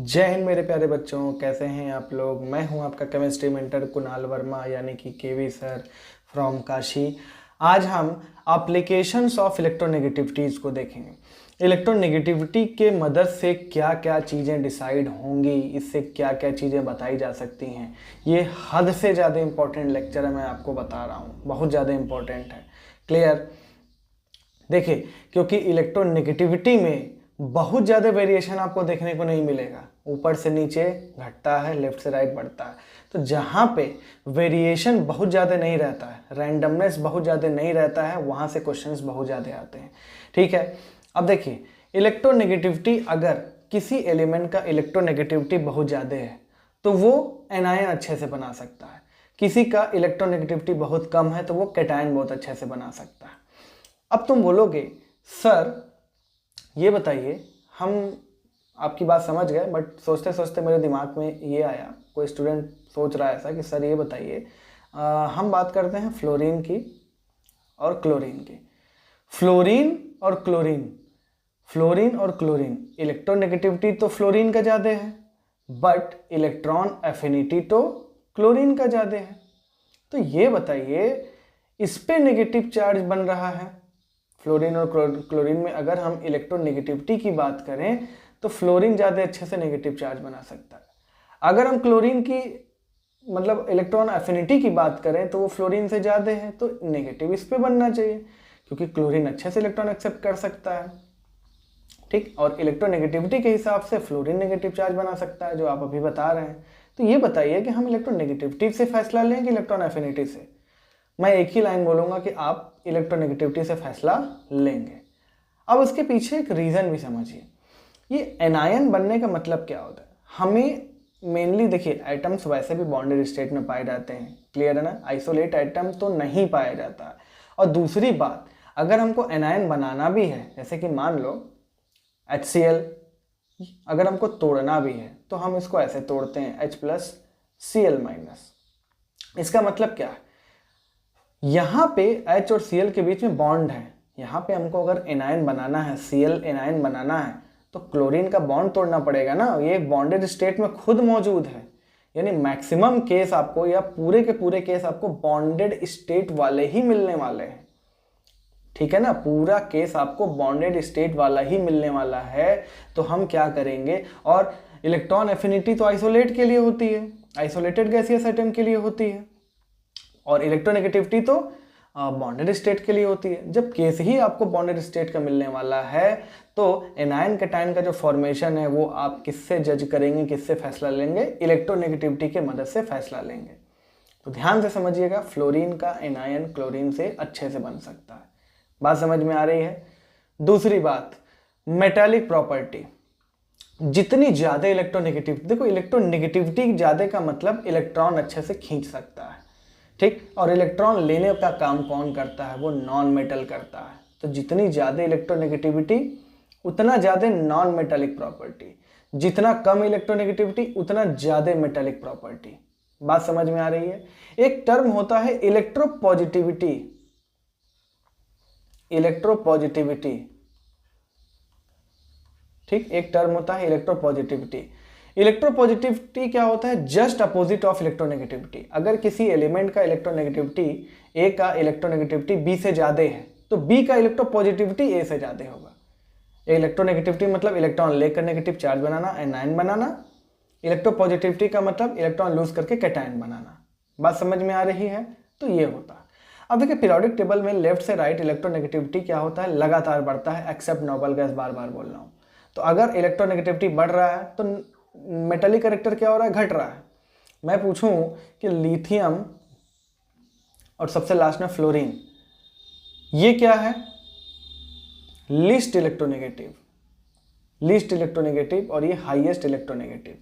जय हिंद मेरे प्यारे बच्चों, कैसे हैं आप लोग। मैं हूं आपका केमिस्ट्री मेंटर कुणाल वर्मा यानी कि केवी सर फ्रॉम काशी। आज हम एप्लीकेशंस ऑफ इलेक्ट्रोनेगेटिविटीज़ को देखेंगे। इलेक्ट्रोनेगेटिविटी के मदद से क्या क्या चीज़ें डिसाइड होंगी, इससे क्या क्या चीज़ें बताई जा सकती हैं। ये हद से ज़्यादा इम्पोर्टेंट लेक्चर है, मैं आपको बता रहा हूँ, बहुत ज़्यादा इम्पोर्टेंट है। क्लियर? देखिए, क्योंकि इलेक्ट्रोनेगेटिविटी में बहुत ज़्यादा वेरिएशन आपको देखने को नहीं मिलेगा। ऊपर से नीचे घटता है, लेफ्ट से राइट बढ़ता है। तो जहाँ पे वेरिएशन बहुत ज़्यादा नहीं रहता है, रैंडमनेस बहुत ज़्यादा नहीं रहता है, वहाँ से क्वेश्चंस बहुत ज़्यादा आते हैं। ठीक है, अब देखिए, इलेक्ट्रोनेगेटिविटी, अगर किसी एलिमेंट का इलेक्ट्रोनेगेटिविटी बहुत ज़्यादा है तो वो एनायन अच्छे से बना सकता है। किसी का इलेक्ट्रोनेगेटिविटी बहुत कम है तो वो कैटायन बहुत अच्छे से बना सकता है। अब तुम बोलोगे सर ये बताइए, हम आपकी बात समझ गए, बट सोचते सोचते मेरे दिमाग में ये आया, कोई स्टूडेंट सोच रहा है ऐसा कि सर ये बताइए, हम बात करते हैं फ्लोरीन की और क्लोरीन की। फ्लोरीन और क्लोरीन, फ्लोरीन और क्लोरीन, इलेक्ट्रोनेगेटिविटी तो फ्लोरीन का ज़्यादा है, बट इलेक्ट्रॉन एफिनिटी तो क्लोरीन का ज़्यादा है। तो ये बताइए, इस पे नेगेटिव चार्ज बन रहा है। फ्लोरीन और क्लोरीन में अगर हम इलेक्ट्रोनेगेटिविटी की बात करें तो फ्लोरीन ज़्यादा अच्छे से नेगेटिव चार्ज बना सकता है। अगर हम क्लोरीन की मतलब इलेक्ट्रॉन एफिनिटी की बात करें तो वो फ्लोरीन से ज़्यादा है, तो नेगेटिव इस पे बनना चाहिए, क्योंकि क्लोरीन अच्छे से इलेक्ट्रॉन एक्सेप्ट कर सकता है। ठीक, और इलेक्ट्रोनेगेटिविटी के हिसाब से फ्लोरीन नेगेटिव चार्ज बना सकता है, जो आप अभी बता रहे हैं। तो ये बताइए कि हम इलेक्ट्रोनेगेटिविटी से फैसला लें कि इलेक्ट्रॉन एफिनिटी से। मैं एक ही लाइन बोलूँगा कि आप इलेक्ट्रोनेगेटिविटी से फैसला लेंगे। अब उसके पीछे एक रीज़न भी समझिए। ये एनायन बनने का मतलब क्या होता है? हमें मेनली देखिए, एटम्स वैसे भी बॉन्डेड स्टेट में पाए जाते हैं, क्लियर है ना। आइसोलेट एटम तो नहीं पाया जाता है। और दूसरी बात, अगर हमको एनायन बनाना भी है, जैसे कि मान लो HCl, अगर हमको तोड़ना भी है तो हम इसको ऐसे तोड़ते हैं H+Cl-। इसका मतलब क्या है? यहाँ पे H और Cl के बीच में बॉन्ड है। यहाँ पे हमको अगर एनायन बनाना है, Cl एनायन बनाना है, तो क्लोरीन का बॉन्ड तोड़ना पड़ेगा ना। ये बॉन्डेड स्टेट में खुद मौजूद है, यानी मैक्सिमम केस आपको या पूरे के पूरे केस आपको बॉन्डेड स्टेट वाले ही मिलने वाले हैं। ठीक है ना, पूरा केस आपको बॉन्डेड स्टेट वाला ही मिलने वाला है। तो हम क्या करेंगे, और इलेक्ट्रॉन एफिनिटी तो आइसोलेट के लिए होती है, आइसोलेटेड गैसियस एटम के लिए होती है, और इलेक्ट्रोनेगेटिविटी तो बॉन्डेड स्टेट के लिए होती है। जब केस ही आपको बॉन्डेड स्टेट का मिलने वाला है तो एनायन कैटायन का जो फॉर्मेशन है वो आप किससे जज करेंगे, किससे फैसला लेंगे? इलेक्ट्रोनेगेटिविटी के मदद से फैसला लेंगे। तो ध्यान से समझिएगा, फ्लोरीन का एनायन क्लोरीन से अच्छे से बन सकता है। बात समझ में आ रही है? दूसरी बात, मेटालिक प्रॉपर्टी। जितनी ज़्यादा इलेक्ट्रोनेगेटिविटी, देखो इलेक्ट्रोनेगेटिविटी ज़्यादा का मतलब इलेक्ट्रॉन अच्छे से खींच सकता है। ठीक, और इलेक्ट्रॉन लेने का काम कौन करता है? वो नॉन मेटल करता है। तो जितनी ज़्यादा इलेक्ट्रोनेगेटिविटी उतना ज़्यादा नॉन मेटालिक प्रॉपर्टी, जितना कम इलेक्ट्रोनेगेटिविटी उतना ज़्यादा मेटालिक प्रॉपर्टी। बात समझ में आ रही है? एक टर्म होता है इलेक्ट्रोपॉजिटिविटी। इलेक्ट्रोपॉजिटिविटी, ठीक, एक टर्म होता है इलेक्ट्रोपॉजिटिविटी। इलेक्ट्रोपॉजिटिविटी क्या होता है? Just opposite of electronegativity. अगर किसी एलिमेंट का इलेक्ट्रोनेगेटिविटी ए का इलेक्ट्रोनेगेटिविटी बी से ज़्यादा है तो बी का इलेक्ट्रोपॉजिटिविटी ए से ज़्यादा होगा। इलेक्ट्रोनेगेटिविटी मतलब इलेक्ट्रॉन लेकर नेगेटिव चार्ज बनाना, एनायन बनाना। इलेक्ट्रोपॉजिटिविटी का मतलब इलेक्ट्रॉन लूज करके कैटायन बनाना। बात समझ में आ रही है? तो ये होता है। अब देखिए, पीरियोडिक टेबल में लेफ्ट से राइट इलेक्ट्रोनेगेटिविटी क्या होता है? लगातार बढ़ता है, एक्सेप्ट नोबल गैस, बार बार बोल रहा हूँ। तो अगर इलेक्ट्रोनेगेटिविटी बढ़ रहा है तो मेटालिक कैरेक्टर क्या हो रहा है? घट रहा है। मैं पूछूं कि लिथियम और सबसे लास्ट में फ्लोरीन, ये क्या है? लीस्ट इलेक्ट्रोनेगेटिव, लीस्ट इलेक्ट्रोनेगेटिव, और ये हाईएस्ट इलेक्ट्रोनेगेटिव।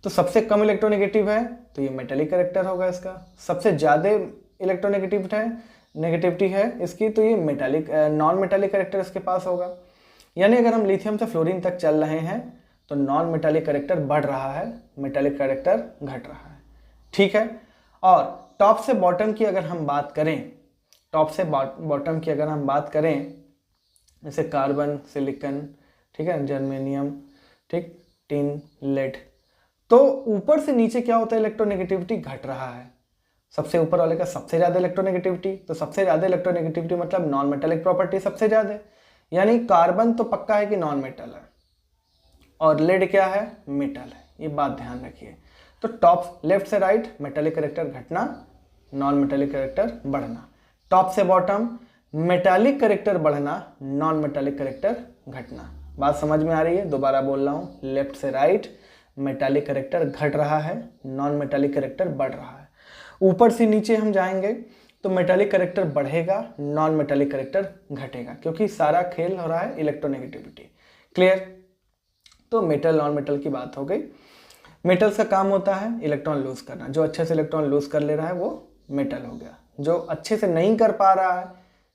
तो सबसे कम इलेक्ट्रोनेगेटिव है तो ये मेटालिक कैरेक्टर होगा इसका। सबसे ज़्यादा इलेक्ट्रोनेगेटिव है, नेगेटिविटी है इसकी, तो ये मेटालिक नॉन मेटालिक कैरेक्टर इसके पास होगा। यानी अगर हम लिथियम से फ्लोरीन तक चल रहे हैं तो नॉन मेटालिक कैरेक्टर बढ़ रहा है, मेटालिक कैरेक्टर घट रहा है। ठीक है, और टॉप से बॉटम की अगर हम बात करें, टॉप से बॉटम की अगर हम बात करें, जैसे कार्बन, सिलिकॉन, ठीक है, जर्मेनियम, ठीक, टिन, लेड। तो ऊपर से नीचे क्या होता है, इलेक्ट्रोनेगेटिविटी घट रहा है। सबसे ऊपर वाले का सबसे ज्यादा इलेक्ट्रोनेगेटिविटी, तो सबसे ज्यादा इलेक्ट्रोनेगेटिविटी मतलब नॉन मेटेलिक प्रॉपर्टी सबसे ज्यादा है, यानी कार्बन तो पक्का है कि नॉन मेटल है, और लेड क्या है, मेटल है। ये बात ध्यान रखिए। तो टॉप लेफ्ट से राइट मेटेलिक कैरेक्टर घटना, नॉन मेटेलिक कैरेक्टर बढ़ना। टॉप से बॉटम मेटालिक कैरेक्टर बढ़ना, नॉन मेटालिक कैरेक्टर घटना। बात समझ में आ रही है? दोबारा बोल रहा हूँ, लेफ्ट से राइट मेटालिक कैरेक्टर घट रहा है, नॉन मेटालिक कैरेक्टर बढ़ रहा है। ऊपर से नीचे हम जाएंगे तो मेटालिक कैरेक्टर बढ़ेगा, नॉन मेटालिक कैरेक्टर घटेगा, क्योंकि सारा खेल हो रहा है इलेक्ट्रोनेगेटिविटी। क्लियर? तो मेटल नॉन मेटल की बात हो गई। मेटल्स का काम होता है इलेक्ट्रॉन लूज करना, जो अच्छे से इलेक्ट्रॉन लूज कर ले रहा है वो मेटल हो गया। जो अच्छे से नहीं कर पा रहा है,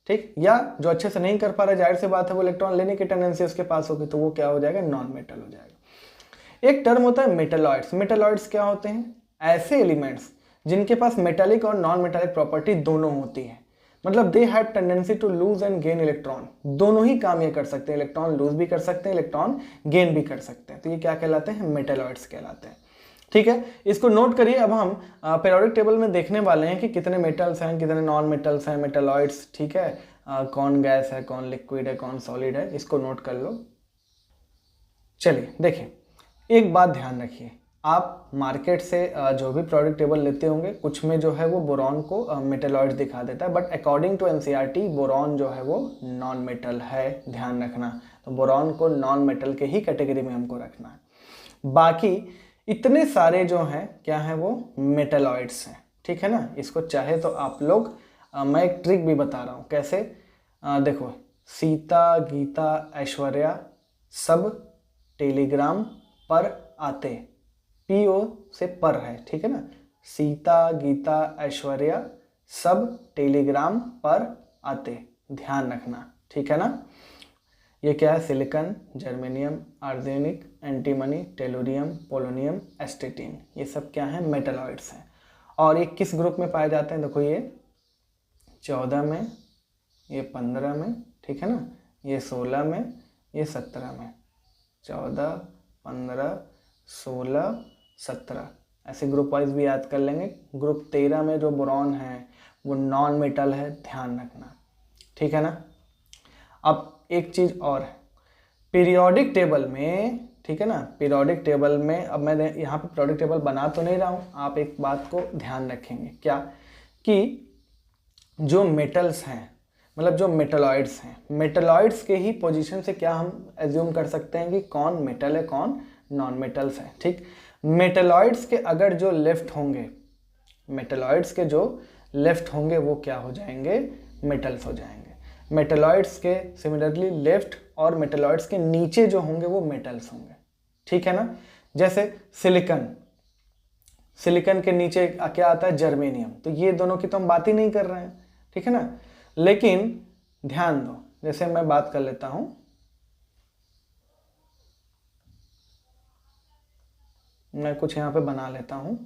ठीक, या जो अच्छे से नहीं कर पा रहा है, जाहिर सी बात है वो इलेक्ट्रॉन लेने की टेंडेंसी उसके पास होगी, तो वो क्या हो जाएगा, नॉन मेटल हो जाएगा। एक टर्म होता है मेटलॉइड्स। मेटलॉइड्स क्या होते हैं, ऐसे एलिमेंट्स जिनके पास मेटालिक और नॉन मेटालिक प्रॉपर्टी दोनों होती है, मतलब they have tendency to lose and gain electron. दोनों ही काम ये कर सकते हैं, इलेक्ट्रॉन लूज भी कर सकते हैं, इलेक्ट्रॉन गेन भी कर सकते हैं। तो ये क्या कहलाते हैं, मेटलॉइड्स कहलाते हैं। ठीक है, इसको नोट करिए। अब हम पीरियोडिक टेबल में देखने वाले हैं कि कितने मेटल्स हैं, कितने नॉन मेटल्स हैं, मेटलॉइड्स। ठीक है, कौन गैस है, कौन लिक्विड है, कौन सॉलिड है, इसको नोट कर लो। चलिए देखिए, एक बात ध्यान रखिए, आप मार्केट से जो भी प्रोडक्ट टेबल लेते होंगे, कुछ में जो है वो बोरॉन को मेटलॉइड दिखा देता है, but according to NCERT boron जो है वो नॉन मेटल है, ध्यान रखना। तो बोरॉन को नॉन मेटल के ही कैटेगरी में हमको रखना है। बाकी इतने सारे जो हैं क्या हैं, वो मेटलॉइड्स हैं। ठीक है ना, इसको चाहे तो आप लोग मैं एक ट्रिक भी बता रहा हूँ कैसे। देखो, सीता, गीता, ऐश्वर्या सब टेलीग्राम पर आते, पीओ से पर है, ठीक है ना। सीता, गीता, ऐश्वर्या सब टेलीग्राम पर आते, ध्यान रखना, ठीक है ना। ये क्या है, silicon, germanium, arsenic, antimony, tellurium, polonium, एस्टेटिन, ये सब क्या है, मेटलॉइड्स हैं। और ये किस ग्रुप में पाए जाते हैं, देखो ये 14 में, ये 15 में, ठीक है ना, ये 16 में, ये 17 में। 14, 15, 16, 17 ऐसे ग्रुप वाइज भी याद कर लेंगे। ग्रुप 13 में जो बोरॉन है वो नॉन मेटल है, ध्यान रखना, ठीक है ना। अब एक चीज़ और है, पीरियोडिक टेबल में, ठीक है ना, पीरियोडिक टेबल में, अब मैं यहाँ पे पीरियोडिक टेबल बना तो नहीं रहा हूँ, आप एक बात को ध्यान रखेंगे, क्या कि जो मेटल्स हैं, मतलब जो मेटलॉइड्स हैं, मेटलॉइड्स के ही पोजीशन से क्या हम एज्यूम कर सकते हैं कि कौन मेटल है, कौन नॉन मेटल्स है। ठीक, मेटलॉइड्स के अगर जो लेफ्ट होंगे, मेटलॉइड्स के जो लेफ्ट होंगे वो क्या हो जाएंगे, मेटल्स हो जाएंगे। मेटलॉइड्स के सिमिलरली लेफ्ट और मेटलॉइड्स के नीचे जो होंगे वो मेटल्स होंगे, ठीक है ना। जैसे सिलिकॉन, सिलिकॉन के नीचे क्या आता है, जर्मेनियम, तो ये दोनों की तो हम बात ही नहीं कर रहे हैं, ठीक है ना। लेकिन ध्यान दो, जैसे मैं बात कर लेता हूं, मैं कुछ यहां पे बना लेता हूं।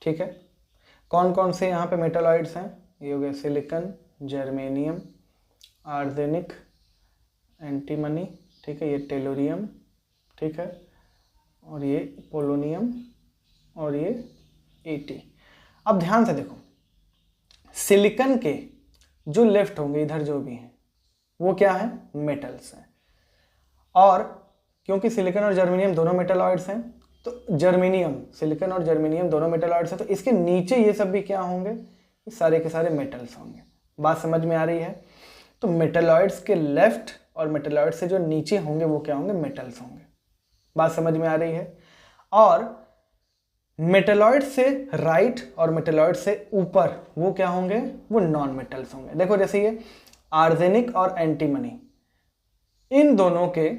ठीक है, कौन कौन से यहाँ पे मेटलॉइड्स हैं, ये हो गया सिलिकॉन, जर्मेनियम, आर्सेनिक, एंटीमनी, ठीक है, ये टेलुरियम, ठीक है, और ये पोलोनियम, और ये एटी। अब ध्यान से देखो, सिलिकॉन के जो लेफ्ट होंगे इधर जो भी हैं वो क्या है, मेटल्स हैं। और क्योंकि सिलिकॉन और जर्मेनियम दोनों मेटलॉइड्स हैं, तो जर्मेनियम, सिलिकॉन और जर्मेनियम दोनों मेटलॉइड्स हैं, तो इसके नीचे ये सब भी क्या होंगे, ये सारे के सारे मेटल्स होंगे। बात समझ में आ रही है। तो मेटलॉइड्स के लेफ्ट और मेटलॉइड्स से जो नीचे होंगे वो क्या होंगे, मेटल्स होंगे। बात समझ में आ रही है। और मेटलॉइड से राइट और मेटलॉइड से ऊपर वो क्या होंगे, वो नॉन मेटल्स होंगे। देखो जैसे ये आर्सेनिक और एंटीमनी, इन दोनों के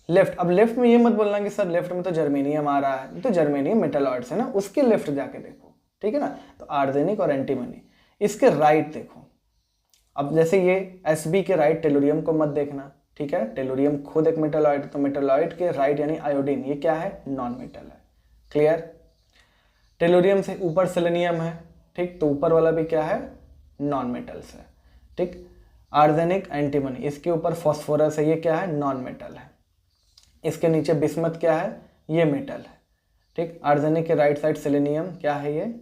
लेफ्ट, अब लेफ्ट में ये मत बोलना कि सर लेफ्ट में तो जर्मेनियम आ रहा है, तो जर्मेनियम मेटलॉइड्स है ना, उसके लेफ्ट जाके देखो, ठीक है ना। तो आर्सेनिक और एंटीमनी, इसके राइट देखो। अब जैसे ये Sb के राइट टेलुरियम को मत देखना, ठीक है। टेलुरियम खुद एक मेटालॉइड है, तो मेटालॉइड के राइट यानी आयोडीन ये क्या है, नॉन मेटल है। क्लियर। टेलुरियम से ऊपर सेलेनियम है, ठीक, तो ऊपर वाला भी क्या है, नॉन मेटल्स है। ठीक। आर्सेनिक एंटीमनी, इसके ऊपर फॉस्फोरस है, ये क्या है, नॉन मेटल है। इसके नीचे बिस्मथ क्या है, ये मेटल है। ठीक। आर्सेनिक के राइट साइड सेलेनियम क्या है, ये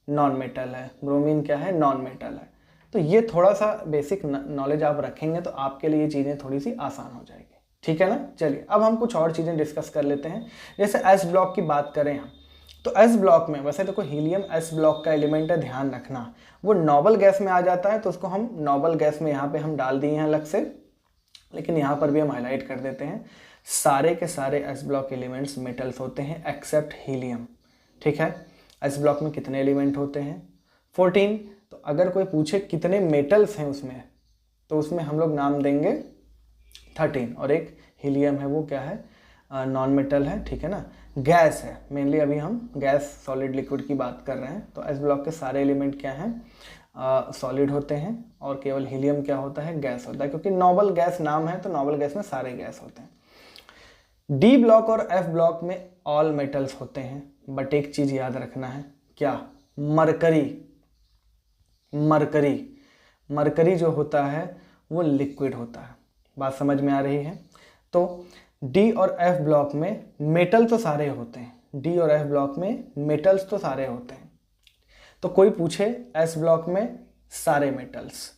नॉन मेटल है। ब्रोमीन क्या है, नॉन मेटल है। तो ये थोड़ा सा बेसिक नॉलेज आप रखेंगे तो आपके लिए चीज़ें थोड़ी सी आसान हो जाएगी, ठीक है ना। चलिए अब हम कुछ और चीज़ें डिस्कस कर लेते हैं। जैसे एस ब्लॉक की बात करें हम, तो एस ब्लॉक में वैसे देखो हीलियम एस ब्लॉक का एलिमेंट है, ध्यान रखना वो नोबल गैस में आ जाता है, तो उसको हम नोबल गैस में यहाँ पे हम डाल दिए हैं अलग से, लेकिन यहाँ पर भी हम हाईलाइट कर देते हैं सारे के सारे एस ब्लॉक एलिमेंट्स मेटल्स होते हैं एक्सेप्ट हीलियम। ठीक है। एस ब्लॉक में कितने एलिमेंट होते हैं, 14। तो अगर कोई पूछे कितने मेटल्स हैं उसमें, तो उसमें हम लोग नाम देंगे 13, और एक हीलियम है वो क्या है, नॉन मेटल है, ठीक है ना। गैस है, मेनली अभी हम गैस सॉलिड लिक्विड की बात कर रहे हैं, तो एस ब्लॉक के सारे एलिमेंट क्या हैं, सॉलिड होते हैं, और केवल हीलियम क्या होता है, गैस होता है, क्योंकि नोबल गैस नाम है तो नोबल गैस में सारे गैस होते हैं। डी ब्लॉक और एफ ब्लॉक में ऑल मेटल्स होते हैं, बट एक चीज याद रखना है, क्या, मरकरी। मरकरी मरकरी जो होता है वो लिक्विड होता है। बात समझ में आ रही है। तो डी और एफ ब्लॉक में मेटल तो सारे होते हैं, डी और एफ ब्लॉक में मेटल्स तो सारे होते हैं। तो कोई पूछे एस ब्लॉक में सारे मेटल्स,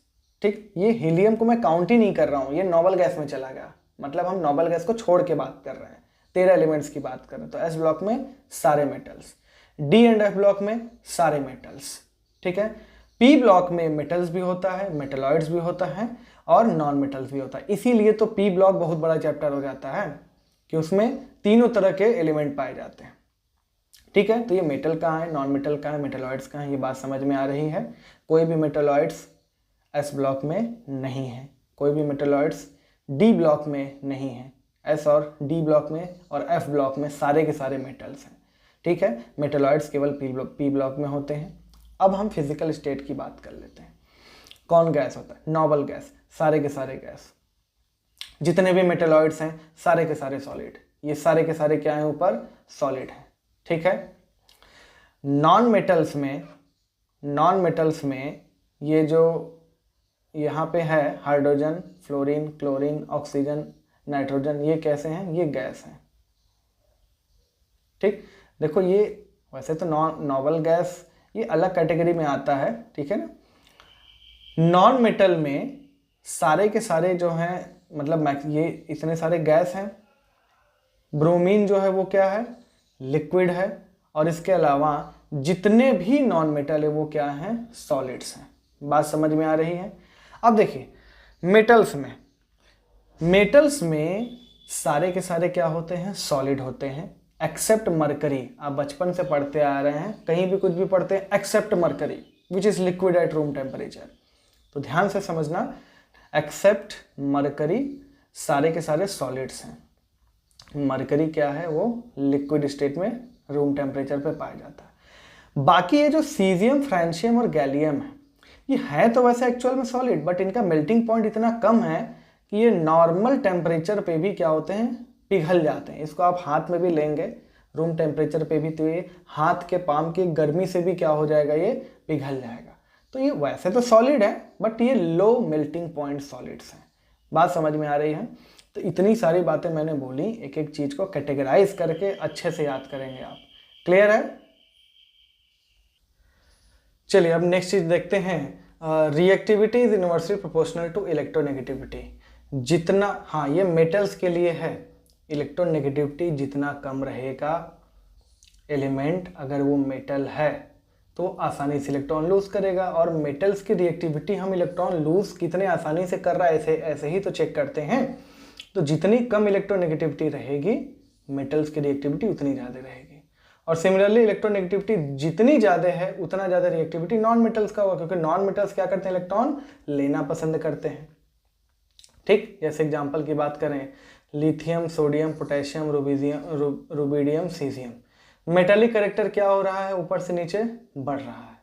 ठीक, ये हीलियम को मैं काउंट ही नहीं कर रहा हूं, ये नोबल गैस में चला गया, मतलब हम नोबल गैस को छोड़ के बात कर रहे हैं, 13 एलिमेंट्स की बात कर रहे हैं। तो एस ब्लॉक में सारे metals, D and F block में सारे मेटल्स, ठीक है। पी ब्लॉक में मेटल्स भी होता है, मेटलॉइड्स भी होता है, और नॉन मेटल्स भी होता है। इसीलिए तो पी ब्लॉक बहुत बड़ा चैप्टर हो जाता है कि उसमें तीनों तरह के एलिमेंट पाए जाते हैं, ठीक है। तो ये मेटल कहाँ है, नॉन मेटल कहाँ है, मेटलॉइड्स कहाँ है, ये बात समझ में आ रही है। कोई भी मेटलॉइड्स एस ब्लॉक में नहीं है, कोई भी मेटलॉइड्स डी ब्लॉक में नहीं है। एस और डी ब्लॉक में और एफ ब्लॉक में सारे के सारे मेटल्स हैं, ठीक है। मेटलॉइड्स केवल पी ब्लॉक में होते हैं। अब हम फिजिकल स्टेट की बात कर लेते हैं। कौन गैस होता है, नोबल गैस, सारे के सारे गैस। जितने भी मेटलॉइड्स हैं सारे के सारे सॉलिड, ये सारे के सारे क्या हैं, ऊपर सॉलिड हैं, ठीक है। नॉन मेटल्स में ये जो यहाँ पे है hydrogen, fluorine, chlorine, oxygen, nitrogen, ये कैसे हैं, ये गैस हैं, ठीक। देखो ये वैसे तो नोबल गैस ये अलग कैटेगरी में आता है, ठीक है ना। नॉन मेटल में सारे के सारे जो हैं, मतलब ये इतने सारे गैस हैं। ब्रोमीन जो है वो क्या है, लिक्विड है, और इसके अलावा जितने भी नॉन मेटल है वो क्या हैं, सॉलिड्स हैं। बात समझ में आ रही है। अब देखिए मेटल्स में सारे के सारे क्या होते हैं, सॉलिड होते हैं, एक्सेप्ट मरकरी। आप बचपन से पढ़ते आ रहे हैं, कहीं भी कुछ भी पढ़ते हैं, except mercury which is liquid at room temperature. तो ध्यान से समझना, एक्सेप्ट मरकरी सारे के सारे सॉलिड्स हैं। मरकरी क्या है, वो लिक्विड स्टेट में रूम टेम्परेचर पे पाया जाता है। बाकी ये जो सीजियम, फ्रांशियम और गैलियम है, ये है तो वैसे एक्चुअल में सॉलिड, बट इनका मेल्टिंग पॉइंट इतना कम है कि ये नॉर्मल टेम्परेचर पे भी क्या होते हैं, पिघल जाते हैं। इसको आप हाथ में भी लेंगे रूम टेम्परेचर पे भी, तो ये हाथ के पाम की गर्मी से भी क्या हो जाएगा, ये पिघल जाएगा। तो ये वैसे तो सॉलिड है, बट ये लो मेल्टिंग पॉइंट सॉलिड्स हैं। बात समझ में आ रही है। तो इतनी सारी बातें मैंने बोली, एक एक चीज को कैटेगराइज करके अच्छे से याद करेंगे आप। क्लियर है। चलिए अब नेक्स्ट चीज देखते हैं, reactivity is inversely proportional to electronegativity. जितना, हाँ ये मेटल्स के लिए है, इलेक्ट्रोनेगेटिविटी जितना कम रहेगा एलिमेंट, अगर वो मेटल है तो आसानी से इलेक्ट्रॉन लूज करेगा। और मेटल्स की रिएक्टिविटी हम इलेक्ट्रॉन लूज कितने आसानी से कर रहा है ऐसे ही तो चेक करते हैं। तो जितनी कम इलेक्ट्रोनेगेटिविटी रहेगी मेटल्स की रिएक्टिविटी उतनी ज़्यादा रहेगी। और सिमिलरली इलेक्ट्रोनेगेटिविटी जितनी ज़्यादा है उतना ज़्यादा रिएक्टिविटी नॉन मेटल्स का होगा, क्योंकि नॉन मेटल्स क्या करते हैं, इलेक्ट्रॉन लेना पसंद करते हैं, ठीक। जैसे एग्जाम्पल की बात करें, lithium, sodium, potassium, rubidium, caesium, metallic character क्या हो रहा है, ऊपर से नीचे बढ़ रहा है,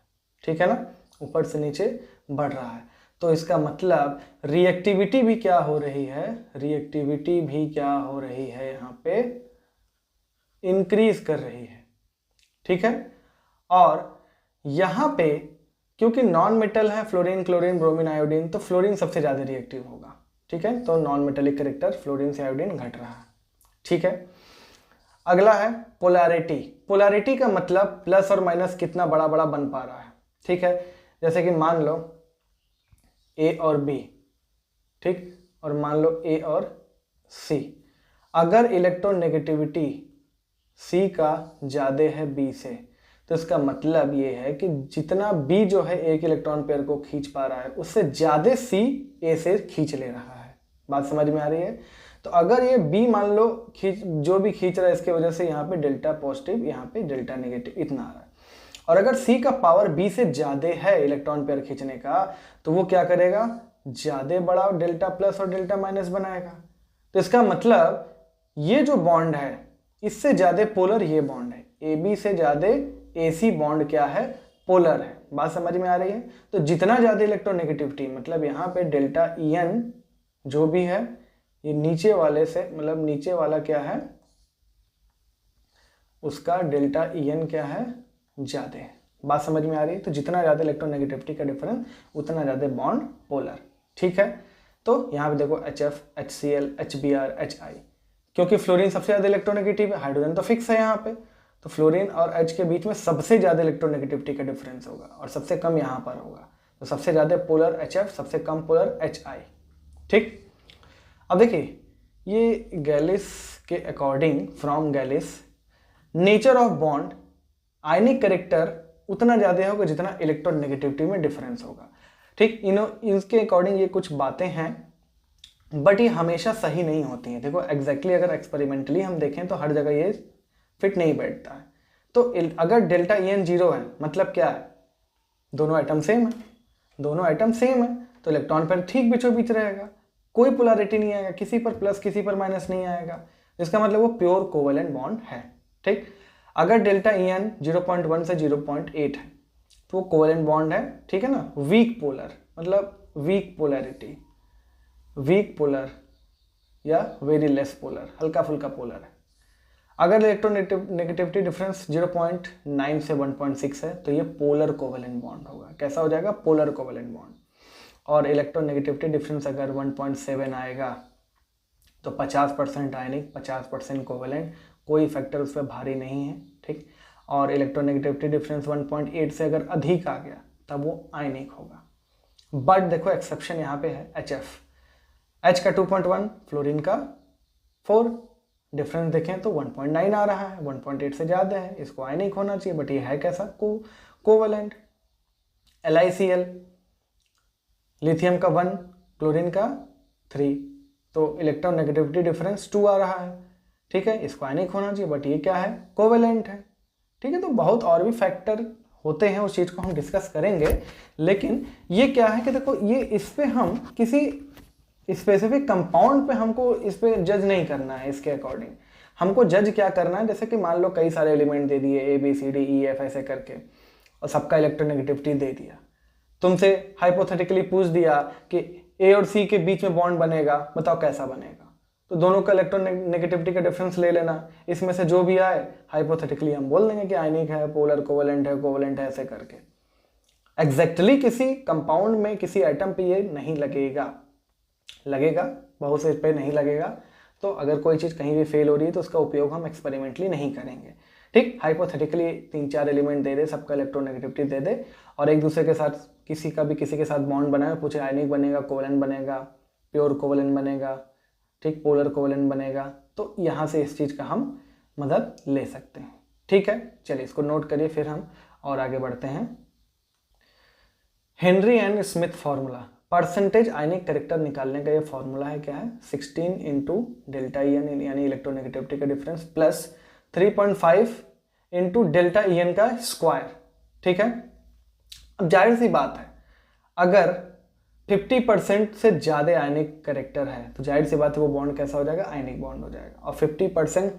ठीक है ना, ऊपर से नीचे बढ़ रहा है। तो इसका मतलब रिएक्टिविटी भी क्या हो रही है, रिएक्टिविटी भी क्या हो रही है यहाँ पे, इंक्रीज कर रही है। ठीक है, और यहाँ पे क्योंकि नॉन मेटल है फ्लोरीन, क्लोरीन, ब्रोमीन, आयोडीन, तो फ्लोरीन सबसे ज़्यादा रिएक्टिव होगा। ठीक है, तो नॉन मेटेलिक कैरेक्टर फ्लोरीन से आयोडीन घट रहा है। ठीक है, अगला है पोलैरिटी। पोलैरिटी का मतलब प्लस और माइनस कितना बड़ा बड़ा बन पा रहा है। ठीक है, जैसे कि मान लो ए और बी, ठीक, और मान लो ए और सी। अगर इलेक्ट्रोनेगेटिविटी सी का ज़्यादा है बी से, तो इसका मतलब ये है कि जितना बी जो है एक इलेक्ट्रॉन पेयर को खींच पा रहा है उससे ज़्यादा सी ए से खींच ले रहा है। बात समझ में आ रही है? तो अगर ये बी मान लो जो भी खींच रहा है इसके वजह से यहाँ पे डेल्टा पॉजिटिव, यहाँ पे डेल्टा नेगेटिव इतना आ रहा है। और अगर सी का पावर बी से ज़्यादा है इलेक्ट्रॉन पेयर खींचने का, तो वो क्या करेगा, ज़्यादा बड़ा डेल्टा प्लस और डेल्टा माइनस बनाएगा। तो इसका मतलब ये जो बॉन्ड है इससे ज़्यादा पोलर ये बॉन्ड है, ए बी से ज़्यादा AC बॉन्ड क्या है, पोलर है। बात समझ में आ रही है? तो जितना ज़्यादा इलेक्ट्रोनेगेटिविटी, मतलब यहाँ पे डेल्टा EN जो भी है ये नीचे वाले से, मतलब नीचे वाला क्या है उसका डेल्टा EN क्या है, ज़्यादा है। बात समझ में आ रही है? तो जितना ज़्यादा इलेक्ट्रोनेगेटिविटी का डिफरेंस उतना ज़्यादा बॉन्ड पोलर। ठीक है, तो यहाँ पे देखो HF, HCl, HBr, HI, क्योंकि फ्लोरीन सबसे ज़्यादा इलेक्ट्रोनेगेटिव है, हाइड्रोजन तो फिक्स है यहाँ पे, तो फ्लोरीन और H के बीच में सबसे ज़्यादा इलेक्ट्रोनेगेटिविटी का डिफरेंस होगा और सबसे कम यहाँ पर होगा। तो सबसे ज़्यादा पोलर HF, सबसे कम पोलर HI। ठीक, अब देखिए ये गैलिस के अकॉर्डिंग, फ्रॉम गैलिस, nature of bond ionic character उतना ज़्यादा होगा जितना इलेक्ट्रोनेगेटिविटी में डिफरेंस होगा। ठीक, इनके अकॉर्डिंग ये कुछ बातें हैं, बट ये हमेशा सही नहीं होती हैं। देखो एग्जैक्टली अगर एक्सपेरिमेंटली हम देखें तो हर जगह ये फिट नहीं बैठता है। तो अगर डेल्टा EN 0 है मतलब क्या है, दोनों आइटम सेम है, दोनों आइटम सेम है, तो इलेक्ट्रॉन पर ठीक बीचों बीच रहेगा, कोई पोलैरिटी नहीं आएगा, किसी पर प्लस किसी पर माइनस नहीं आएगा, जिसका मतलब वो प्योर कोवेलेंट बॉन्ड है। ठीक, अगर डेल्टा EN 0.1 से 0.8 है तो वो कोवेलेंट बॉन्ड है। ठीक है ना, वीक पोलर, मतलब वीक पोलैरिटी, वीक पोलर या वेरी लेस पोलर, हल्का फुल्का पोलर है। अगर इलेक्ट्रोनेगेटिविटी डिफरेंस 0.9 से 1.6 है तो ये पोलर कोवेलेंट बॉन्ड होगा। कैसा हो जाएगा, पोलर कोवेलेंट बॉन्ड। और इलेक्ट्रोनेगेटिविटी डिफरेंस अगर 1.7 आएगा तो 50% आयनिक, 50% कोवेलेंट, कोई फैक्टर उस पर भारी नहीं है। ठीक, और इलेक्ट्रोनेगेटिविटी डिफरेंस 1.8 से अगर अधिक आ गया तब वो आयनिक होगा। बट देखो एक्सेप्शन यहाँ पे है HF, H का 2.1, फ्लोरीन का 4, डिफरेंस देखें तो 1.9 आ रहा है, 1.8 से ज़्यादा है, इसको आयनिक होना चाहिए, बट ये है कैसा, कोवेलेंट। LiCl, लिथियम का 1, क्लोरीन का 3, तो इलेक्ट्रोनेगेटिविटी डिफरेंस 2 आ रहा है। ठीक है, इसको आयनिक होना चाहिए, बट ये क्या है, कोवेलेंट है। ठीक है, तो बहुत और भी फैक्टर होते हैं, उस चीज़ को हम डिस्कस करेंगे। लेकिन ये क्या है कि देखो ये इस पे हम किसी स्पेसिफिक कंपाउंड पे हमको इस पे जज नहीं करना है। इसके अकॉर्डिंग हमको जज क्या करना है, जैसे कि मान लो कई सारे एलिमेंट दे दिए ABCDEF ऐसे करके और सबका इलेक्ट्रोनेगेटिविटी दे दिया, तुमसे हाइपोथेटिकली पूछ दिया कि A और C के बीच में बॉन्ड बनेगा, बताओ कैसा बनेगा, तो दोनों का इलेक्ट्रोनेगेटिविटी का डिफरेंस ले लेना, इसमें से जो भी आए हाइपोथेटिकली हम बोल देंगे कि आयनिक है, पोलर, कोवेलेंट है, ऐसे करके। एग्जैक्टली किसी कंपाउंड में किसी आइटम पे ये नहीं लगेगा, लगेगा बहुत से पे नहीं लगेगा। तो अगर कोई चीज़ कहीं भी फेल हो रही है तो उसका उपयोग हम एक्सपेरिमेंटली नहीं करेंगे। ठीक, हाइपोथेटिकली 3-4 एलिमेंट दे दे, सबका इलेक्ट्रोनेगेटिविटी दे दे और एक दूसरे के साथ किसी के साथ बॉन्ड बनाए, पूछे आयनिक बनेगा, कोवेलेंट बनेगा, प्योर कोवेलेंट बनेगा, ठीक, पोलर कोवेलेंट बनेगा, तो यहाँ से इस चीज़ का हम मदद ले सकते हैं। ठीक है, चलिए इसको नोट करिए, फिर हम और आगे बढ़ते हैं। Henry and Smith formula, percentage ionic character निकालने का ये फॉर्मूला है, क्या है, 16 इंटू डेल्टा EN यानी इलेक्ट्रोनेगेटिविटी का difference plus 3.5 into delta EN का स्क्वायर। ठीक है, अब जाहिर सी बात है अगर 50% से ज़्यादा आयनिक कैरेक्टर है तो जाहिर सी बात है वो बॉन्ड कैसा हो जाएगा, आयनिक बॉन्ड हो जाएगा। और 50%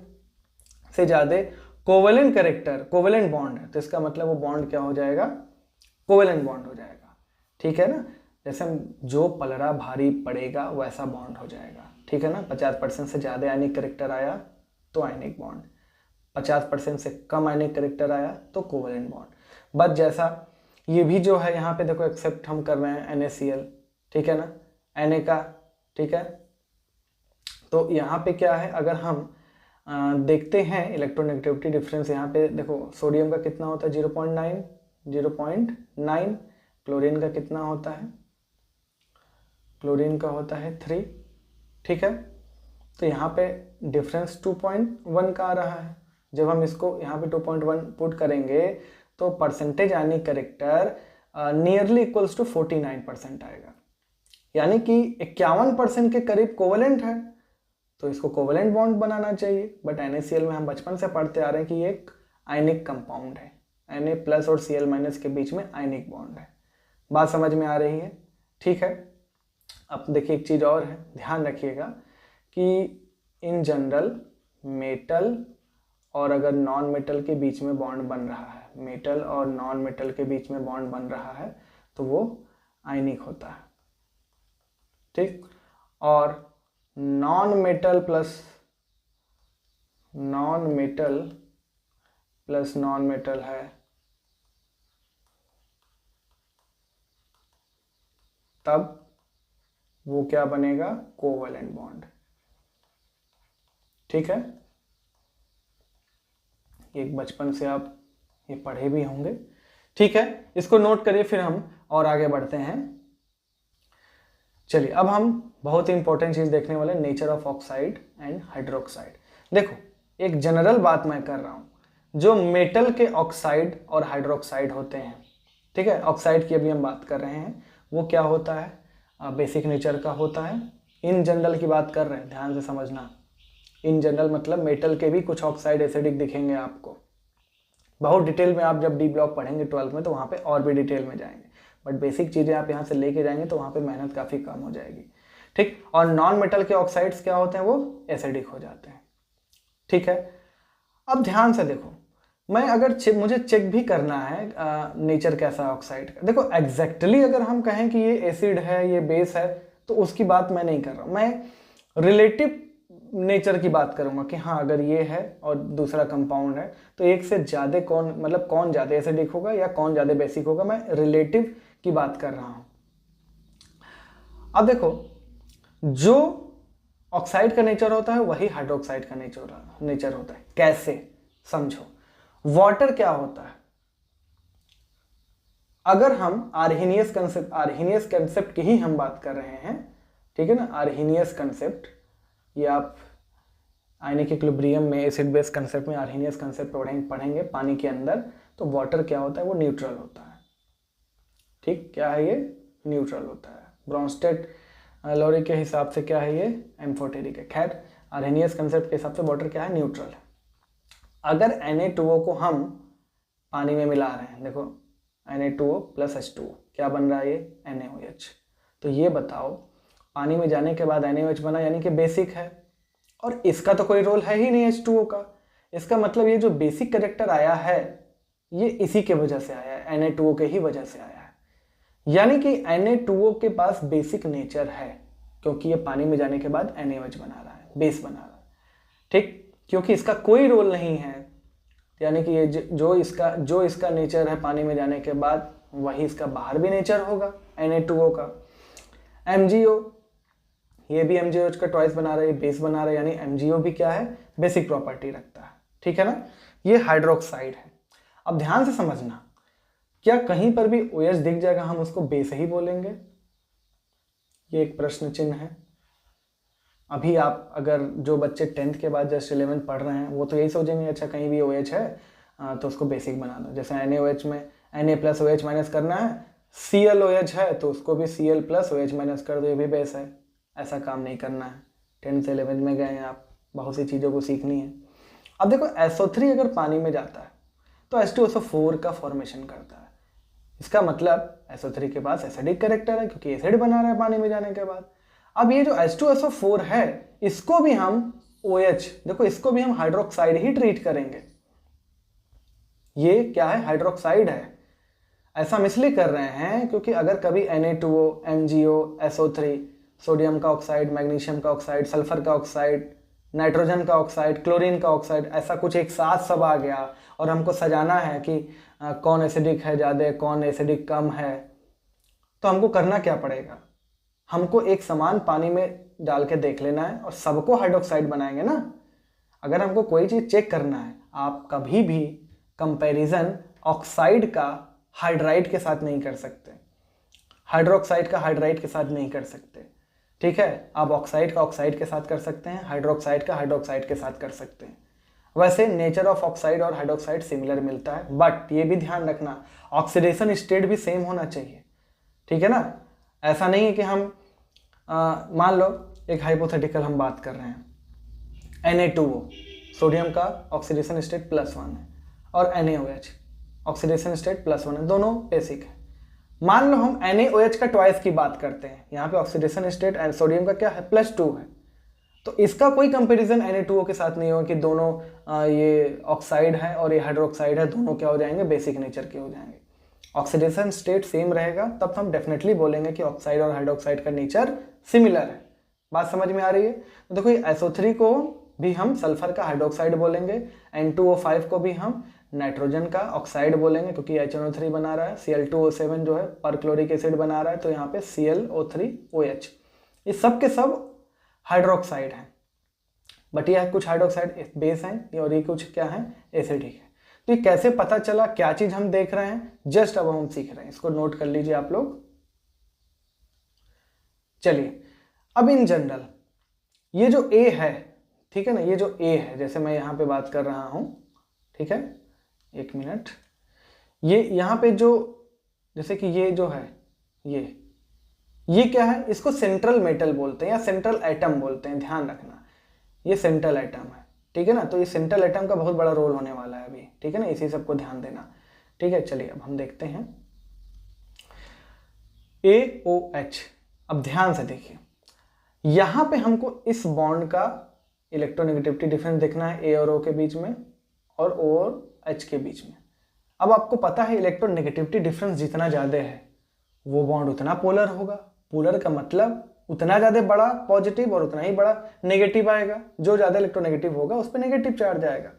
से ज़्यादा कोवेलेंट कैरेक्टर, कोवेलेंट बॉन्ड है, तो इसका मतलब वो बॉन्ड क्या हो जाएगा, कोवेलेंट बॉन्ड हो जाएगा। ठीक है ना, जैसे जो पलड़ा भारी पड़ेगा वैसा बॉन्ड हो जाएगा, ठीक है ना। 50% से ज़्यादा आयनिक करेक्टर आया तो आयनिक बॉन्ड, 50% से कम आयनिक करेक्टर आया तो कोवेलेंट बॉन्ड। बस जैसा ये भी जो है यहाँ पे देखो एक्सेप्ट हम कर रहे हैं NaCl, ठीक है ना, Na का, ठीक है। तो यहाँ पे क्या है, अगर हम देखते हैं इलेक्ट्रोनेगेटिविटी डिफरेंस, यहाँ पे देखो सोडियम का कितना होता है 0.9, क्लोरीन का कितना होता है, क्लोरीन का होता है 3, ठीक है। तो यहाँ पे डिफरेंस 2.1 का आ रहा है। जब हम इसको यहाँ पे 2.1 पुट करेंगे तो percentage ionic character nearly equals to 49% आएगा, यानी कि 51% के करीब कोवेलेंट है, तो इसको कोवेलेंट बॉन्ड बनाना चाहिए। बट NaCl में हम बचपन से पढ़ते आ रहे हैं कि ये एक आयनिक कंपाउंड है, Na+ और Cl- के बीच में आयनिक बॉन्ड है। बात समझ में आ रही है, ठीक है। अब देखिए एक चीज़ और है, ध्यान रखिएगा कि इन जनरल मेटल और अगर नॉन मेटल के बीच में बॉन्ड बन रहा है, मेटल और नॉन मेटल के बीच में बॉन्ड बन रहा है तो वो आयनिक होता है, ठीक। और non metal plus non metal है तब वो क्या बनेगा, कोवेलेंट बॉन्ड, ठीक है। एक बचपन से आप ये पढ़े भी होंगे, ठीक है। इसको नोट करिए, फिर हम और आगे बढ़ते हैं। चलिए अब हम बहुत ही इंपॉर्टेंट चीज देखने वाले, nature of oxide and hydroxide. देखो एक जनरल बात मैं कर रहा हूं, जो मेटल के ऑक्साइड और हाइड्रोक्साइड होते हैं, ठीक है, ऑक्साइड की अभी हम बात कर रहे हैं, वो क्या होता है, बेसिक नेचर का होता है। इन जनरल की बात कर रहे हैं, ध्यान से समझना। इन जनरल मतलब मेटल के भी कुछ ऑक्साइड एसिडिक दिखेंगे आपको, बहुत डिटेल में आप जब डी ब्लॉक पढ़ेंगे 12th में तो वहाँ पे और भी डिटेल में जाएंगे, बट बेसिक चीज़ें आप यहाँ से लेके जाएंगे तो वहाँ पे मेहनत काफ़ी कम हो जाएगी, ठीक। और नॉन मेटल के ऑक्साइड्स क्या होते हैं, वो एसिडिक हो जाते हैं, ठीक है। अब ध्यान से देखो, मैं अगर मुझे चेक भी करना है नेचर कैसा है ऑक्साइड का, देखो एग्जैक्टली अगर हम कहें कि ये एसिड है, ये बेस है, तो उसकी बात मैं नहीं कर रहा हूँ, मैं रिलेटिव नेचर की बात करूंगा कि हाँ अगर ये है और दूसरा कंपाउंड है तो एक से ज़्यादा कौन, मतलब कौन ज़्यादा एसिडिक होगा या कौन ज़्यादा बेसिक होगा, मैं रिलेटिव की बात कर रहा हूं। अब देखो जो ऑक्साइड का नेचर होता है वही हाइड्रोक्साइड का नेचर होता है। कैसे, समझो। वाटर क्या होता है, अगर हम आर्हीनियस कंसेप्ट की ही हम बात कर रहे हैं, ठीक है ना, आर्हीनियस कंसेप्ट, ये आप आयनिक इक्विलिब्रियम में एसिड बेस कंसेप्ट में आर्हीनियस कंसेप्ट पढ़ेंगे पानी के अंदर, तो वाटर क्या होता है, वो न्यूट्रल होता है, ठीक। क्या है ये, न्यूट्रल होता है। ब्रॉन्स्टेड लॉरी के हिसाब से क्या है ये, एम्फोटेरिक है। खैर आर्हीनियस कंसेप्ट के हिसाब से वाटर क्या है, न्यूट्रल है। अगर Na2O को हम पानी में मिला रहे हैं, देखो Na2O + H2O क्या बन रहा है, ये NaOH। तो ये बताओ पानी में जाने के बाद NaOH बना, यानी कि बेसिक है, और इसका तो कोई रोल है ही नहीं H2O का। इसका मतलब ये जो बेसिक कैरेक्टर आया है ये इसी के वजह से आया है, Na2O के ही वजह से आया है, यानी कि Na2O के पास बेसिक नेचर है, क्योंकि ये पानी में जाने के बाद NaOH बना रहा है, बेस बना रहा है, ठीक। क्योंकि इसका कोई रोल नहीं है, यानी कि ये जो इसका नेचर है पानी में जाने के बाद वही इसका बाहर भी नेचर होगा Na2O का। MgO, ये भी MgOH का ट्वाइस बना रहा है, बेस बना रहा है, यानी MgO भी क्या है, बेसिक प्रॉपर्टी रखता है, ठीक है ना। ये हाइड्रोक्साइड है। अब ध्यान से समझना, क्या कहीं पर भी OH दिख जाएगा हम उसको बेस ही बोलेंगे, ये एक प्रश्न चिन्ह है। अभी आप अगर जो बच्चे 10th के बाद जस्ट 11th पढ़ रहे हैं वो तो यही सोचेंगे अच्छा कहीं भी OH है तो उसको बेसिक बना दो। जैसे NaOH में Na+OH- करना है, ClOH है तो उसको भी Cl+OH- कर दो, ये भी बेस है। ऐसा काम नहीं करना है, 10th से 11th में गए हैं आप, बहुत सी चीज़ों को सीखनी है। अब देखो SO3 अगर पानी में जाता है तो H2SO4 का फॉर्मेशन करता है, इसका मतलब SO3 के पास एसिडिक कैरेक्टर है क्योंकि एसिड बना रहा है पानी में जाने के बाद। अब ये जो H2SO4 है इसको भी हम OH, देखो इसको भी हम हाइड्रोक्साइड ही ट्रीट करेंगे, ये क्या है, हाइड्रोक्साइड है। ऐसा हम इसलिए कर रहे हैं क्योंकि अगर कभी Na2O, MgO, SO3, सोडियम का ऑक्साइड, मैग्नीशियम का ऑक्साइड, सल्फर का ऑक्साइड, नाइट्रोजन का ऑक्साइड, क्लोरीन का ऑक्साइड, ऐसा कुछ एक साथ सब आ गया और हमको सजाना है कि कौन एसिडिक है ज़्यादा, कौन एसिडिक कम है, तो हमको करना क्या पड़ेगा? हमको एक समान पानी में डाल के देख लेना है और सबको हाइड्रोक्साइड बनाएंगे ना। अगर हमको कोई चीज़ चेक करना है, आप कभी भी कंपैरिजन ऑक्साइड का हाइड्राइड के साथ नहीं कर सकते, हाइड्रोक्साइड का हाइड्राइड के साथ नहीं कर सकते, ठीक है। आप ऑक्साइड का ऑक्साइड के साथ कर सकते हैं, हाइड्रोक्साइड का हाइड्रोक्साइड के साथ कर सकते हैं। वैसे नेचर ऑफ ऑक्साइड और हाइड्रोक्साइड सिमिलर मिलता है, बट ये भी ध्यान रखना ऑक्सीडेशन स्टेट भी सेम होना चाहिए, ठीक है ना। ऐसा नहीं है कि हम मान लो एक हाइपोथेटिकल हम बात कर रहे हैं, Na2O सोडियम का ऑक्सीडेशन स्टेट +1 है और NaOH ऑक्सीडेशन स्टेट +1 है, दोनों बेसिक है। मान लो हम NaOH का ट्वाइस की बात करते हैं, यहाँ पे ऑक्सीडेशन स्टेट सोडियम का क्या है, +2 है, तो इसका कोई कंपैरिजन Na2O के साथ नहीं होगा कि दोनों ये ऑक्साइड है और ये हाइड्रोक्साइड है, दोनों क्या हो जाएंगे, बेसिक नेचर के हो जाएंगे। ऑक्सीडेशन स्टेट सेम रहेगा तब हम डेफिनेटली बोलेंगे कि ऑक्साइड और हाइड्रोक्साइड का नेचर सिमिलर है। बात समझ में आ रही है? तो देखो ये SO3 को भी हम सल्फर का हाइड्रोक्साइड बोलेंगे, N2O5 को भी हम नाइट्रोजन का ऑक्साइड बोलेंगे क्योंकि HNO3 बना रहा है, Cl2O7 जो है परक्लोरिक एसिड बना रहा है, तो यहाँ पे ClO3OH, ये सब के सब हाइड्रोक्साइड है, बट ये कुछ हाइड्रोक्साइड बेस हैं और ये कुछ क्या है, एसिडिक है। तो ये कैसे पता चला, क्या चीज हम देख रहे हैं, जस्ट अब हम सीख रहे हैं, इसको नोट कर लीजिए आप लोग। चलिए अब इन जनरल ये जो A है, ठीक है ना, ये जो A है, जैसे मैं यहाँ पे बात कर रहा हूँ, ठीक है, एक मिनट, ये यहाँ पे जो जैसे कि ये जो है ये क्या है, इसको सेंट्रल मेटल बोलते हैं या सेंट्रल एटम बोलते हैं, ध्यान रखना ये सेंट्रल एटम है, ठीक है ना। तो ये सेंट्रल एटम का बहुत बड़ा रोल होने वाला है अभी, ठीक है ना, इसी सबको ध्यान देना, ठीक है। चलिए अब हम देखते हैं AOH। अब ध्यान से देखिए, यहां पे हमको इस बॉन्ड का इलेक्ट्रोनेगेटिविटी डिफरेंस देखना है A और O के बीच में और O और H के बीच में। अब आपको पता है इलेक्ट्रोनेगेटिविटी डिफरेंस जितना ज्यादा है वो बॉन्ड उतना पोलर होगा। पोलर का मतलब उतना ज्यादा बड़ा पॉजिटिव और उतना ही बड़ा नेगेटिव आएगा, जो ज्यादा इलेक्ट्रोनेगेटिव होगा उस पर नेगेटिव चार्ज आएगा।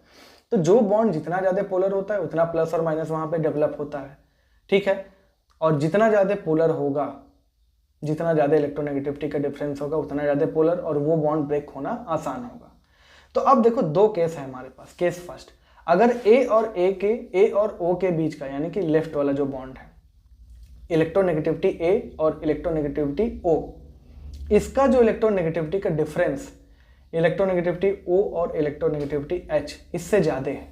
तो जो बॉन्ड जितना ज्यादा पोलर होता है उतना प्लस और माइनस वहां पे डेवलप होता है, ठीक है। और जितना ज्यादा पोलर होगा, जितना ज्यादा इलेक्ट्रोनेगेटिविटी का डिफरेंस होगा उतना ज्यादा पोलर और वो बॉन्ड ब्रेक होना आसान होगा। तो अब देखो दो केस है हमारे पास। केस फर्स्ट, अगर A और O के बीच का यानी कि लेफ्ट वाला जो बॉन्ड है, इलेक्ट्रोनेगेटिविटी A और इलेक्ट्रोनेगेटिविटी O, इसका जो इलेक्ट्रोनेगेटिविटी का डिफरेंस इलेक्ट्रोनेगेटिविटी O और इलेक्ट्रोनेगेटिविटी H इससे ज्यादा है,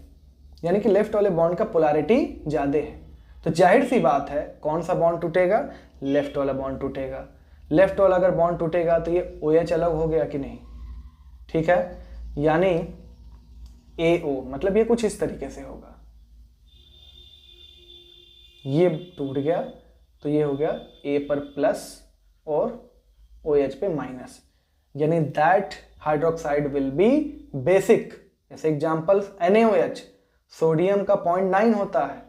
यानी कि लेफ्ट वाले बॉन्ड का पोलैरिटी ज्यादा है, तो जाहिर सी बात है कौन सा बॉन्ड टूटेगा, लेफ्ट वाला बॉन्ड टूटेगा। लेफ्ट वाला अगर बॉन्ड टूटेगा तो ये OH अलग हो गया कि नहीं, ठीक है, यानी AO मतलब ये कुछ इस तरीके से होगा, ये टूट गया तो ये हो गया A पर प्लस और OH पे माइनस, यानी that hydroxide will be basic. जैसे एग्जांपल्स NaOH सोडियम का 0.9 होता है,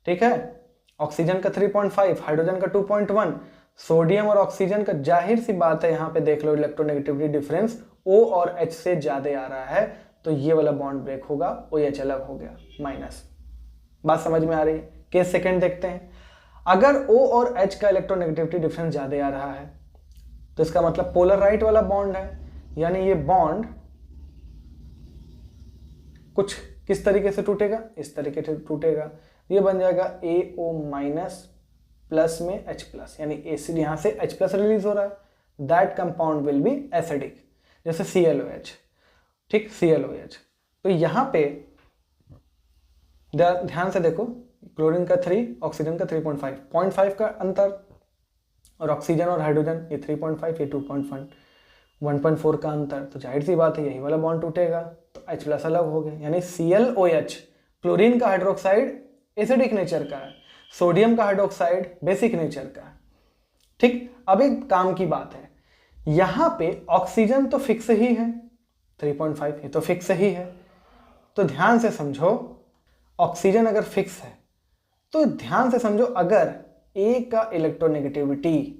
ठीक है, ऑक्सीजन का 3.5, हाइड्रोजन का 2.1, सोडियम और ऑक्सीजन का जाहिर सी बात है यहाँ पे देख लो इलेक्ट्रोनेगेटिविटी डिफरेंस O और H से ज्यादा आ रहा है, तो ये वाला बॉन्ड ब्रेक होगा, OH अलग हो गया माइनस। बात समझ में आ रही है? केस सेकंड देखते हैं, अगर O और H का इलेक्ट्रोनेगेटिविटी डिफरेंस ज्यादा आ रहा है तो इसका मतलब पोलर राइट वाला बॉन्ड है, यानी ये बॉन्ड कुछ किस तरीके से टूटेगा, इस तरीके से टूटेगा, ये बन जाएगा AO माइनस प्लस में H प्लस, यानी एसिड यहां से H प्लस रिलीज हो रहा है, that compound will be acidic, जैसे ClOH, ठीक, ClOH। तो यहां पे ध्यान से देखो, क्लोरीन का 3, ऑक्सीजन का 3.5, 0.5 का अंतर, और ऑक्सीजन और हाइड्रोजन ये 3.5, ये 2.1, 1.4 का अंतर, तो जाहिर सी बात है यही वाला बॉन्ड टूटेगा, तो H प्लस अलग हो गया, यानी ClOH क्लोरीन का हाइड्रोक्साइड एसिडिक नेचर का है, सोडियम का हाइड्रोक्साइड बेसिक नेचर का है, ठीक। अब एक काम की बात है, यहां पे ऑक्सीजन तो फिक्स ही है 3.5, ये तो फिक्स ही है, तो ध्यान से समझो, ऑक्सीजन अगर फिक्स है तो ध्यान से समझो, अगर ए का इलेक्ट्रोनेगेटिविटी,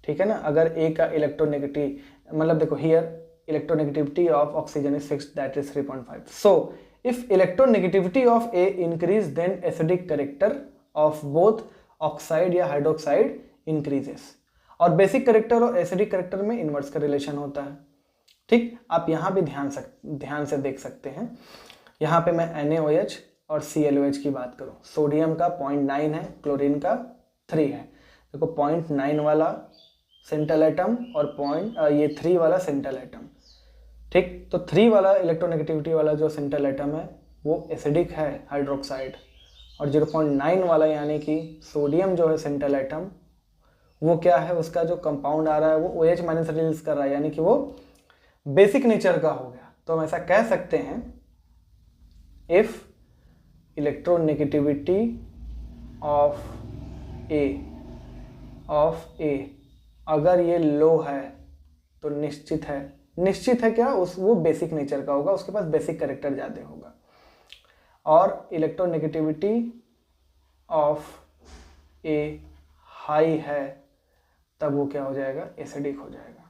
ठीक है ना, अगर ए का इलेक्ट्रोनेगेटिव मतलब देखो here electronegativity of oxygen is fixed, that is 3.5. So if electronegativity of A increase then acidic character of both oxide या हाइड्रोक्साइड इंक्रीजेस. और बेसिक कैरेक्टर और एसिडिक कैरेक्टर में इनवर्स का रिलेशन होता है. ठीक, आप यहाँ भी ध्यान से देख सकते हैं. यहाँ पे मैं NaOH और ClOH की बात करूँ, सोडियम का 0.9 है, क्लोरीन का 3 है. देखो 0.9 वाला सेंट्रल एटम और ये 3 वाला सेंट्रल एटम. ठीक, तो 3 वाला इलेक्ट्रोनेगेटिविटी वाला जो सेंट्रल एटम है वो एसिडिक है, हाइड्रोक्साइड. और 0.9 वाला यानी कि सोडियम जो है सेंट्रल एटम, वो क्या है, उसका जो कंपाउंड आ रहा है वो OH माइनस रिलीज कर रहा है, यानी कि वो बेसिक नेचर का हो गया. तो हम ऐसा कह सकते हैं, इफ इलेक्ट्रोनेगेटिविटी ऑफ ए अगर ये लो है तो निश्चित है क्या, वो बेसिक नेचर का होगा, उसके पास बेसिक कैरेक्टर ज़्यादा होगा. और इलेक्ट्रोनेगेटिविटी ऑफ ए हाई है तब वो क्या हो जाएगा, एसिडिक हो जाएगा.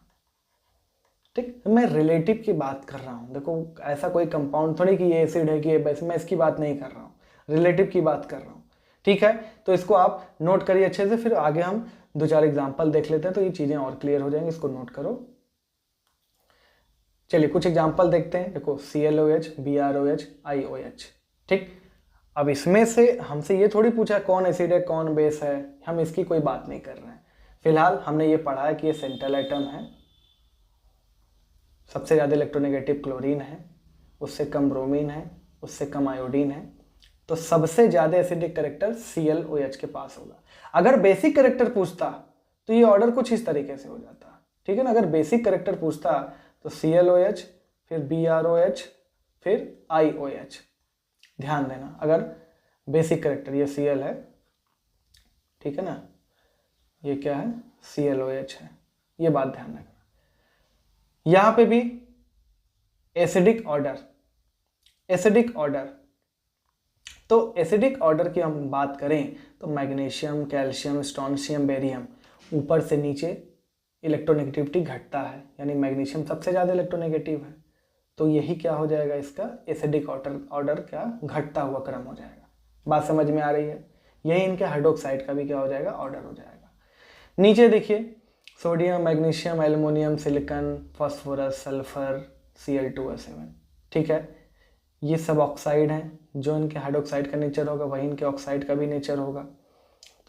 ठीक, मैं रिलेटिव की बात कर रहा हूँ. देखो ऐसा कोई कंपाउंड थोड़ी कि ये एसिड है कि ये बेस, मैं इसकी बात नहीं कर रहा हूँ, रिलेटिव की बात कर रहा हूँ. ठीक है, तो इसको आप नोट करिए अच्छे से, फिर आगे हम 2-4 एग्जाम्पल देख लेते हैं तो ये चीज़ें और क्लियर हो जाएंगी. इसको नोट करो. चलिए कुछ एग्जाम्पल देखते हैं. देखो ClOH, BrOH, IOH. ठीक, अब इसमें से हमसे ये थोड़ी पूछा कौन एसिड है कौन बेस है, हम इसकी कोई बात नहीं कर रहे हैं. फिलहाल हमने ये पढ़ा है कि ये सेंट्रल एटम है, सबसे ज़्यादा इलेक्ट्रोनेगेटिव क्लोरीन है, उससे कम ब्रोमीन है, उससे कम आयोडीन है. तो सबसे ज़्यादा एसिडिक कैरेक्टर ClOH के पास होगा. अगर बेसिक कैरेक्टर पूछता तो ये ऑर्डर कुछ इस तरीके से हो जाता. ठीक है ना, अगर बेसिक कैरेक्टर पूछता तो ClOH, फिर BrOH, फिर IOH. ध्यान देना, अगर बेसिक कैरेक्टर ये Cl है, ठीक है ना, ये क्या है, ClOH है, ये बात ध्यान रखना. यहां पे भी एसिडिक ऑर्डर, तो एसिडिक ऑर्डर की हम बात करें तो मैग्नीशियम, कैल्शियम, स्ट्रोंशियम, बेरियम, ऊपर से नीचे इलेक्ट्रोनेगेटिविटी घटता है, यानी मैग्नीशियम सबसे ज़्यादा इलेक्ट्रोनेगेटिव है. तो यही क्या हो जाएगा, इसका एसिडिक ऑर्डर क्या, घटता हुआ क्रम हो जाएगा. बात समझ में आ रही है. यही इनके हाइड्रोक्साइड का भी क्या हो जाएगा, ऑर्डर हो जाएगा. नीचे देखिए, sodium, magnesium, aluminium, silicon, phosphorus, sulphur, Cl2O7. ठीक है, ये सब ऑक्साइड हैं. जो इनके हाइड्रोक्साइड का नेचर होगा वही इनके ऑक्साइड का भी नेचर होगा.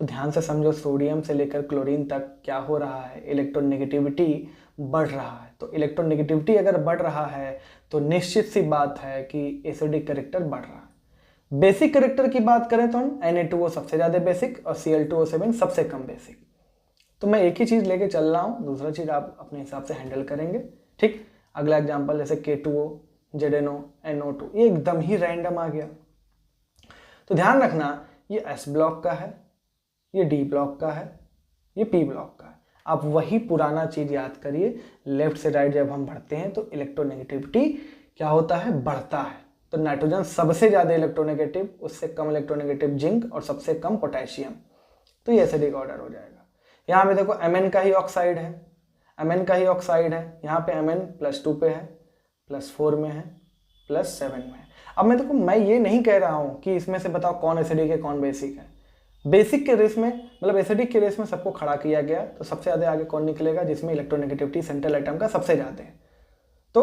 तो ध्यान से समझो, सोडियम से लेकर क्लोरीन तक क्या हो रहा है, इलेक्ट्रोनेगेटिविटी बढ़ रहा है. तो इलेक्ट्रोनेगेटिविटी अगर बढ़ रहा है तो निश्चित सी बात है कि एसिडिक कैरेक्टर बढ़ रहा है. बेसिक कैरेक्टर की बात करें तो हम Na2O सबसे ज़्यादा बेसिक और Cl2O7 सबसे कम बेसिक. तो मैं एक ही चीज़ लेके चल रहा हूँ, दूसरा चीज़ आप अपने हिसाब से हैंडल करेंगे. ठीक, अगला एग्जाम्पल जैसे K2O, ZNO, NO2, ये एकदम ही रैंडम आ गया. तो ध्यान रखना, ये S ब्लॉक का है, ये D ब्लॉक का है, ये P ब्लॉक का है. आप वही पुराना चीज़ याद करिए, लेफ्ट से राइट जब हम बढ़ते हैं तो इलेक्ट्रोनेगेटिविटी क्या होता है, बढ़ता है. तो नाइट्रोजन सबसे ज़्यादा इलेक्ट्रोनेगेटिव, उससे कम इलेक्ट्रोनेगेटिव जिंक और सबसे कम पोटेशियम. तो ये एसिडिक ऑर्डर हो जाएगा. यहाँ पे देखो Mn का ही ऑक्साइड है, यहाँ पे Mn +2 पे है, +4 में है, +7 में है. अब मैं ये नहीं कह रहा हूँ कि इसमें से बताओ कौन एसिडिक है कौन बेसिक है. बेसिक के रेस में, मतलब एसिडिक के रेस में सबको खड़ा किया गया, तो सबसे ज़्यादा आगे कौन निकलेगा, जिसमें इलेक्ट्रोनेगेटिविटी सेंट्रल एटम का सबसे ज़्यादा है. तो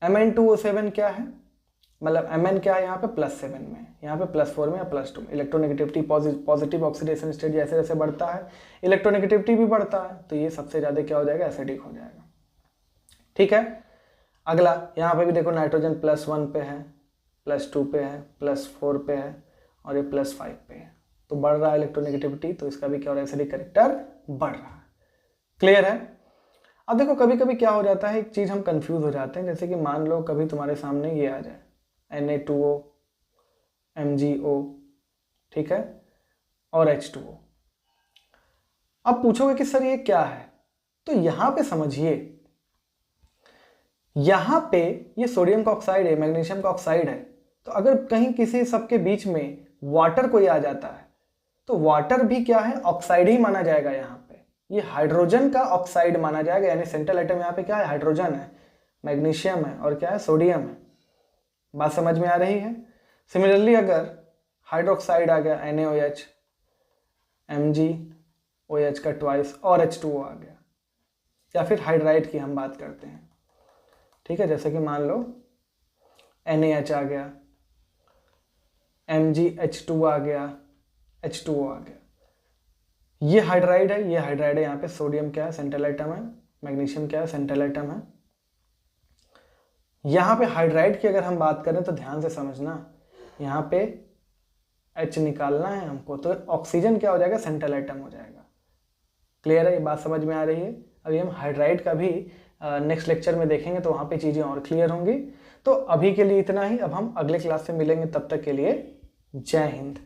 Mn2O7 क्या है, मतलब Mn क्या है यहाँ पे +7 में, यहाँ पे +4 में या +2 में. इलेक्ट्रोनेगेटिविटी पॉजिटिव ऑक्सीडेशन स्टेट जैसे जैसे बढ़ता है इलेक्ट्रोनेगेटिविटी भी बढ़ता है. तो ये सबसे ज़्यादा क्या हो जाएगा, एसिडिक हो जाएगा. ठीक है, अगला यहाँ पे भी देखो, नाइट्रोजन +1 पे है, +2 पे है, +4 पे है और ये +5 पे है. तो बढ़ रहा है इलेक्ट्रोनेगेटिविटी, तो इसका भी क्या हो रहा है, एसिडिक कैरेक्टर बढ़ रहा है. क्लियर है. अब देखो कभी कभी क्या हो जाता है, एक चीज़ हम कंफ्यूज हो जाते हैं. जैसे कि मान लो कभी तुम्हारे सामने ये आ जाए Na2O, MgO, ठीक है, और H2O. अब पूछोगे कि सर ये क्या है, तो यहां पे समझिए, यहां पे ये सोडियम का ऑक्साइड है, मैग्नीशियम का ऑक्साइड है. तो अगर कहीं किसी सबके बीच में वाटर कोई आ जाता है तो वाटर भी क्या है, ऑक्साइड ही माना जाएगा यहाँ पे। ये हाइड्रोजन का ऑक्साइड माना जाएगा, यानी सेंट्रल एटम यहाँ पे क्या है, हाइड्रोजन है, मैग्नीशियम है और क्या है, सोडियम है। बात समझ में आ रही है। सिमिलरली अगर हाइड्रोक्साइड आ गया NaOH, MgOH का ट्वाइस और H2O आ गया, या फिर हाइड्राइड की हम बात करते हैं, ठीक है, जैसे कि मान लो NaH आ गया, MgH2 आ गया, H2O आ गया, ये हाइड्राइड है, ये हाइड्राइड है। यहाँ पे सोडियम क्या है, सेंट्रल एटम है, मैग्नीशियम क्या है, सेंट्रल एटम है। यहाँ पे हाइड्राइड की अगर हम बात करें तो ध्यान से समझना, यहाँ पे H निकालना है हमको, तो ऑक्सीजन क्या हो जाएगा, सेंट्रल एटम हो जाएगा। क्लियर है, ये बात समझ में आ रही है। अभी हम हाइड्राइड का भी नेक्स्ट लेक्चर में देखेंगे, तो वहाँ पे चीज़ें और क्लियर होंगी। तो अभी के लिए इतना ही, अब हम अगले क्लास में मिलेंगे, तब तक के लिए जय हिंद।